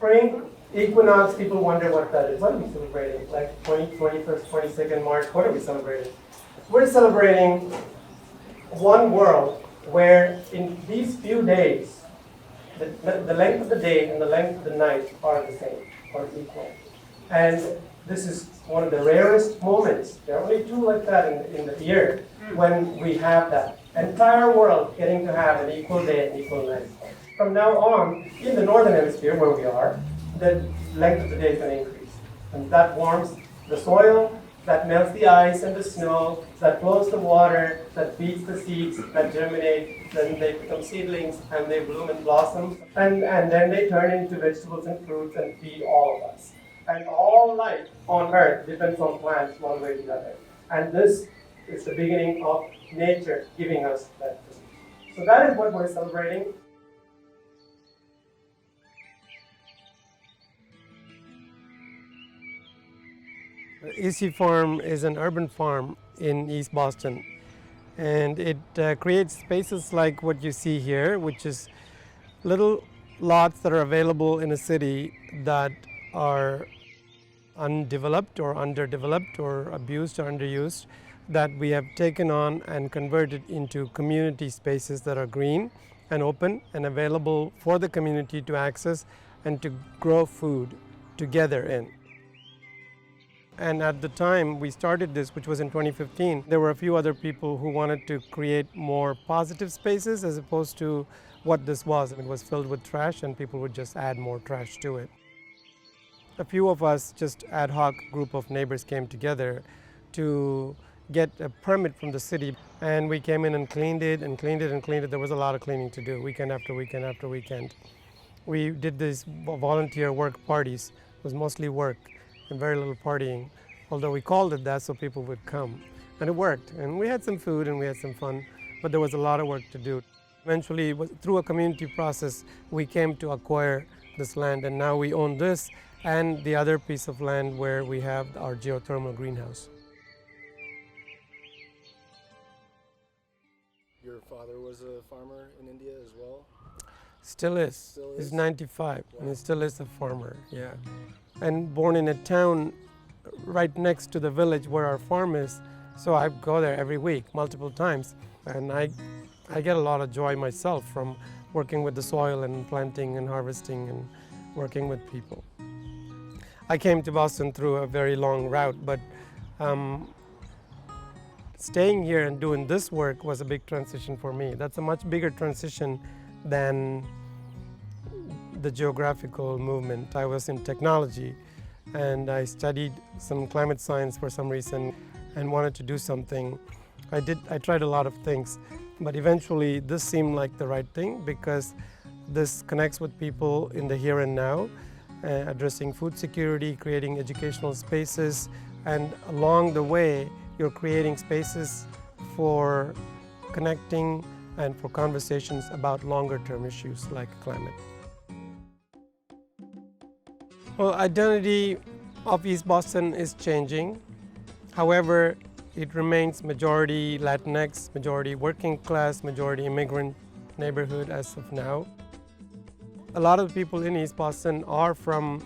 spring equinox, people wonder what that is. What are we celebrating? Like 21st, 22nd March, what are we celebrating? We're celebrating one world where in these few days, the length of the day and the length of the night are the same, or equal. And this is one of the rarest moments. There are only two like that in the year when we have that entire world getting to have an equal day and equal night. From now on, in the northern hemisphere where we are, the length of the day is going to increase. And that warms the soil, that melts the ice and the snow, that flows the water, that feeds the seeds, that germinate, then they become seedlings and they bloom and blossom. And then they turn into vegetables and fruits and feed all of us. And all life on earth depends on plants one way or the other. And this is the beginning of nature giving us that food. So that is what we're celebrating. EC Farm is an urban farm in East Boston, and it creates spaces like what you see here, which is little lots that are available in a city that are undeveloped or underdeveloped or abused or underused, that we have taken on and converted into community spaces that are green and open and available for the community to access and to grow food together in. And at the time we started this, which was in 2015, there were a few other people who wanted to create more positive spaces as opposed to what this was. It was filled with trash and people would just add more trash to it. A few of us, just ad hoc group of neighbors, came together to get a permit from the city, and we came in and cleaned it and cleaned it and cleaned it. There was a lot of cleaning to do, weekend after weekend after weekend. We did these volunteer work parties. It was mostly work and very little partying, although we called it that so people would come. And it worked, and we had some food and we had some fun, but there was a lot of work to do. Eventually, through a community process, we came to acquire this land, and now we own this and the other piece of land where we have our geothermal greenhouse. Your father was a farmer in India as well? Still is. He's 95, wow. And he still is a farmer, yeah. And born in a town right next to the village where our farm is, so I go there every week, multiple times, and I get a lot of joy myself from working with the soil and planting and harvesting and working with people. I came to Boston through a very long route, but staying here and doing this work was a big transition for me. That's a much bigger transition than the geographical movement. I was in technology and I studied some climate science for some reason and wanted to do something. I tried a lot of things, but eventually this seemed like the right thing because this connects with people in the here and now, addressing food security, creating educational spaces, and along the way you're creating spaces for connecting and for conversations about longer term issues like climate. Well, identity of East Boston is changing. However, it remains majority Latinx, majority working class, majority immigrant neighborhood as of now. A lot of the people in East Boston are from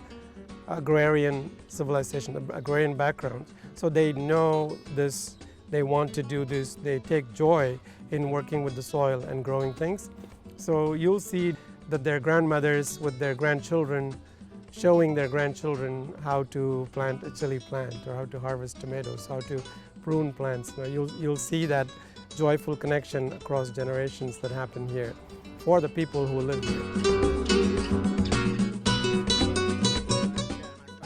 agrarian civilization, agrarian background. So they know this, they want to do this, they take joy in working with the soil and growing things. So you'll see that their grandmothers with their grandchildren showing their grandchildren how to plant a chili plant or how to harvest tomatoes, how to prune plants. You'll see that joyful connection across generations that happen here for the people who live here.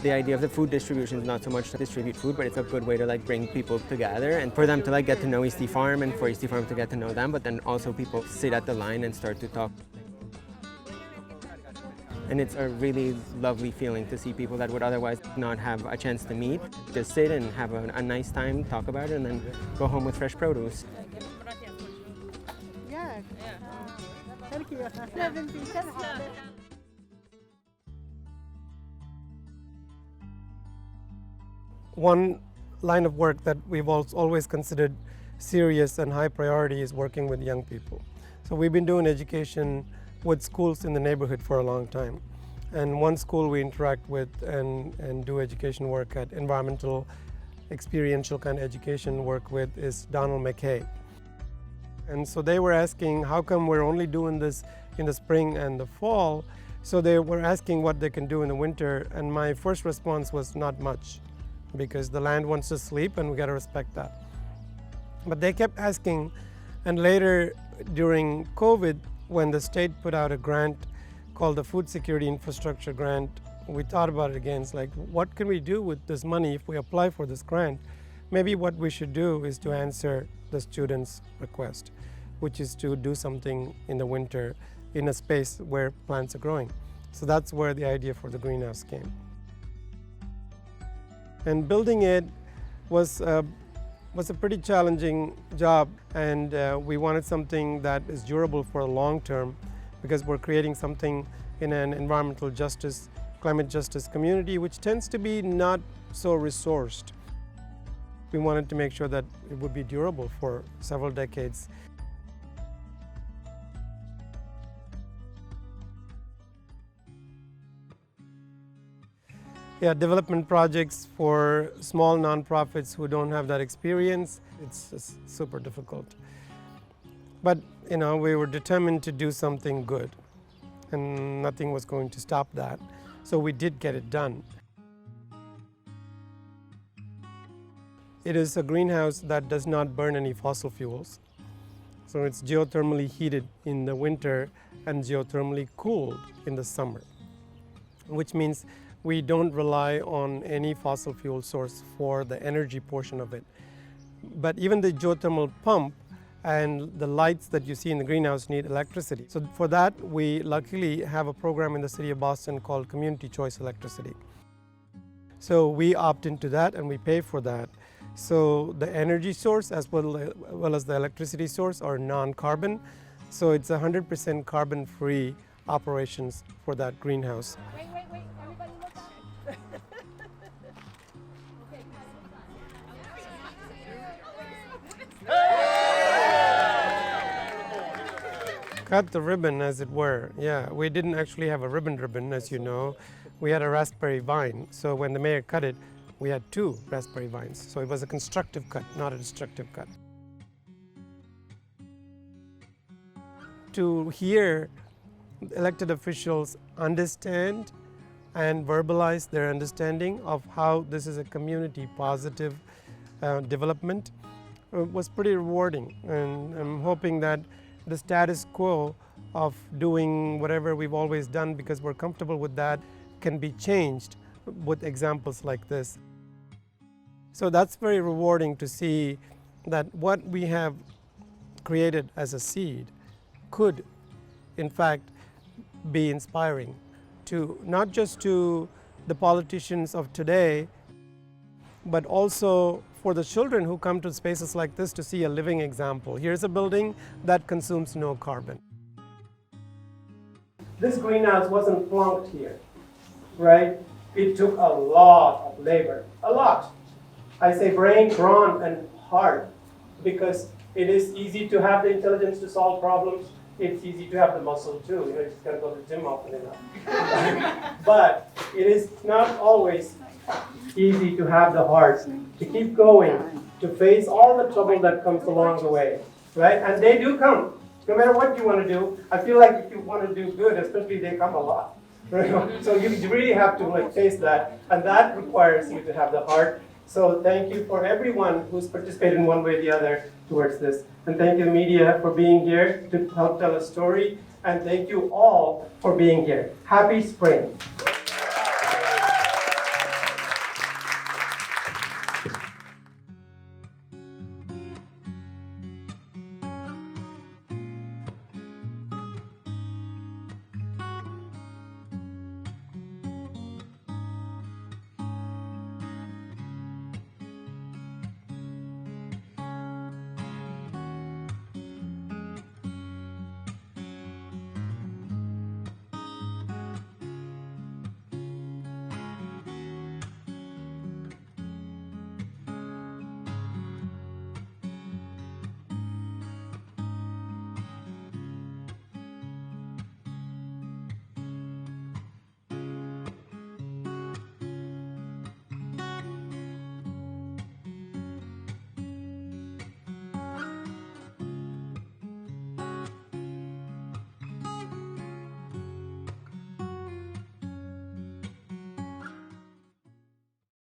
The idea of the food distribution is not so much to distribute food, but it's a good way to bring people together and for them to get to know East Farm and for East Farm to get to know them, but then also people sit at the line and start to talk. And it's a really lovely feeling to see people that would otherwise not have a chance to meet, just sit and have a nice time, talk about it, and then go home with fresh produce. Yeah. Thank you. One line of work that we've always considered serious and high priority is working with young people. So we've been doing education with schools in the neighborhood for a long time. And one school we interact with and do education work at, environmental, experiential kind of education work with, is Donald McKay. And so they were asking, how come we're only doing this in the spring and the fall? So they were asking what they can do in the winter, and my first response was not much, because the land wants to sleep and we got to respect that. But they kept asking, and later during COVID, when the state put out a grant called the Food Security Infrastructure Grant, we thought about it again. It's like, what can we do with this money if we apply for this grant? Maybe what we should do is to answer the students' request, which is to do something in the winter in a space where plants are growing. So that's where the idea for the greenhouse came. And building it was a pretty challenging job, and we wanted something that is durable for the long term, because we're creating something in an environmental justice, climate justice community, which tends to be not so resourced. We wanted to make sure that it would be durable for several decades. Yeah, development projects for small nonprofits who don't have that experience, it's just super difficult. But we were determined to do something good, and nothing was going to stop that. So we did get it done. It is a greenhouse that does not burn any fossil fuels. So it's geothermally heated in the winter and geothermally cooled in the summer, which means we don't rely on any fossil fuel source for the energy portion of it. But even the geothermal pump and the lights that you see in the greenhouse need electricity. So for that, we luckily have a program in the city of Boston called Community Choice Electricity. So we opt into that and we pay for that. So the energy source as well as the electricity source are non-carbon. So it's 100% carbon-free operations for that greenhouse. Wait, everybody look up. Cut the ribbon, as it were. Yeah, we didn't actually have a ribbon, as you know. We had a raspberry vine. So when the mayor cut it, we had 2 raspberry vines. So it was a constructive cut, not a destructive cut. To hear elected officials understand and verbalize their understanding of how this is a community positive development was pretty rewarding. And I'm hoping that the status quo of doing whatever we've always done because we're comfortable with that can be changed with examples like this. So that's very rewarding to see that what we have created as a seed could, in fact, be inspiring to not just to the politicians of today, but also for the children who come to spaces like this to see a living example. Here's a building that consumes no carbon. This greenhouse wasn't plunked here, right? It took a lot of labor, a lot. I say brain, brawn, and heart, because it is easy to have the intelligence to solve problems. It's easy to have the muscle too. You just gotta go to the gym often enough. But it is not always easy to have the heart to keep going, to face all the trouble that comes along the way, right? And they do come. No matter what you want to do, I feel like if you want to do good, especially, they come a lot. Right? So you really have to face that, and that requires you to have the heart. So thank you for everyone who's participated in one way or the other towards this. And thank you, the media, for being here to help tell a story. And thank you all for being here. Happy spring.